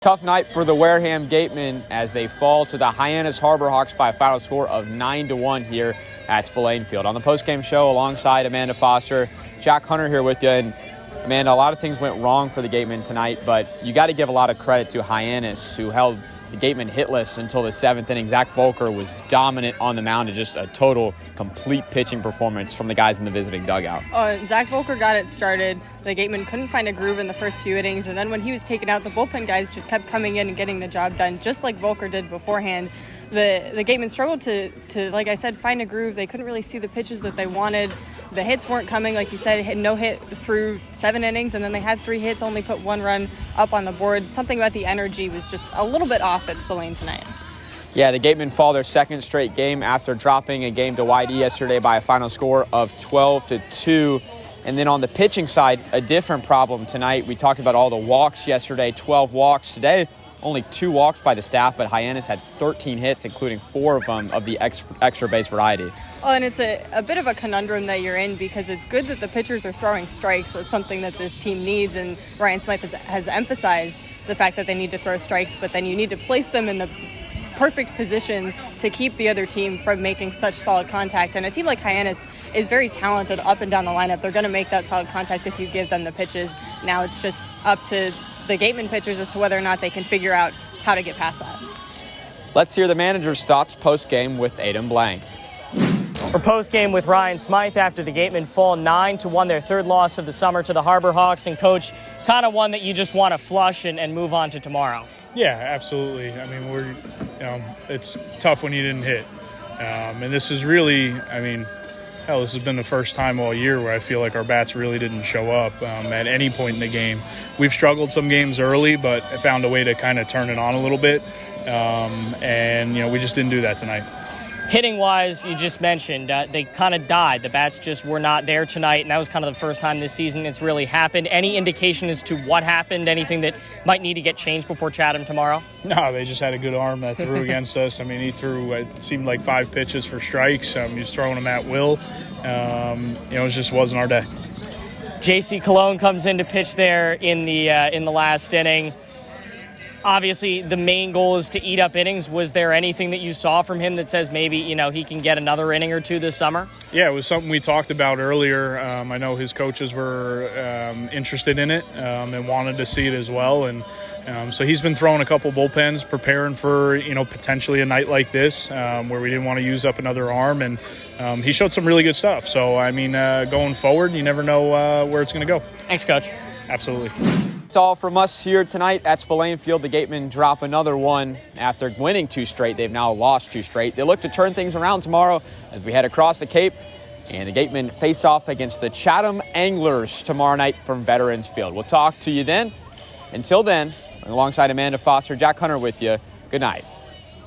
Tough night for the Wareham Gatemen as they fall to the Hyannis Harbor Hawks by a final score of 9-1 here at Spillane Field. On the postgame show alongside Amanda Foster, Jack Hunter here with you. And Amanda, a lot of things went wrong for the Gatemen tonight, but you got to give a lot of credit to Hyannis, who held the Gatemen hitless until the 7th inning. Zach Volker was dominant on the mound, and just a total, complete pitching performance from the guys in the visiting dugout. Zach Volker got it started. The Gatemen couldn't find a groove in the first few innings, and then when he was taken out, the bullpen guys just kept coming in and getting the job done, just like Volker did beforehand. The Gatemen struggled to, like I said, find a groove. They couldn't really see the pitches that they wanted. The hits weren't coming, like you said, had no hit through 7 innings, and then they had 3 hits, only put 1 run up on the board. Something about the energy was just a little bit off at Spillane tonight. Yeah, the Gatemen fall their second straight game after dropping a game to YD yesterday by a final score of 12-2. And then on the pitching side, a different problem tonight. We talked about all the walks yesterday, 12 walks. Today, only 2 walks by the staff, but Hyannis had 13 hits, including 4 of them of the extra base variety. Oh, and it's a bit of a conundrum that you're in, because it's good that the pitchers are throwing strikes. That's something that this team needs, and Ryan Smyth has emphasized the fact that they need to throw strikes, but then you need to place them in the perfect position to keep the other team from making such solid contact. And a team like Hyannis is very talented up and down the lineup. They're going to make that solid contact if you give them the pitches. Now it's just up to the Gatemen pitchers as to whether or not they can figure out how to get past that. Let's hear the manager's thoughts post-game with Aiden Blanc. We're post-game with Ryan Smyth after the Gatemen fall 9-1, their 3rd loss of the summer to the Harbor Hawks. And, Coach, kind of one that you just want to flush and move on to tomorrow. Yeah, absolutely. I mean, it's tough when you didn't hit. And this is really, this has been the first time all year where I feel like our bats really didn't show up at any point in the game. We've struggled some games early, but I found a way to kind of turn it on a little bit. We just didn't do that tonight. Hitting-wise, you just mentioned, they kind of died. The bats just were not there tonight, and that was kind of the first time this season it's really happened. Any indication as to what happened, anything that might need to get changed before Chatham tomorrow? No, they just had a good arm that threw against us. He threw, it seemed like 5 pitches for strikes. He was throwing them at will. It just wasn't our day. J.C. Cologne comes in to pitch there in the last inning. Obviously, the main goal is to eat up innings. Was there anything that you saw from him that says maybe, he can get another inning or 2 this summer? Yeah, it was something we talked about earlier. I know his coaches were interested in it and wanted to see it as well. And so he's been throwing a couple bullpens, preparing for, potentially a night like this where we didn't want to use up another arm. And he showed some really good stuff. So, going forward, you never know where it's going to go. Thanks, Coach. Absolutely. That's all from us here tonight at Spillane Field. The Gatemen drop another one after winning 2 straight. They've now lost 2 straight. They look to turn things around tomorrow as we head across the Cape. And the Gatemen face off against the Chatham Anglers tomorrow night from Veterans Field. We'll talk to you then. Until then, alongside Amanda Foster, Jack Hunter with you. Good night.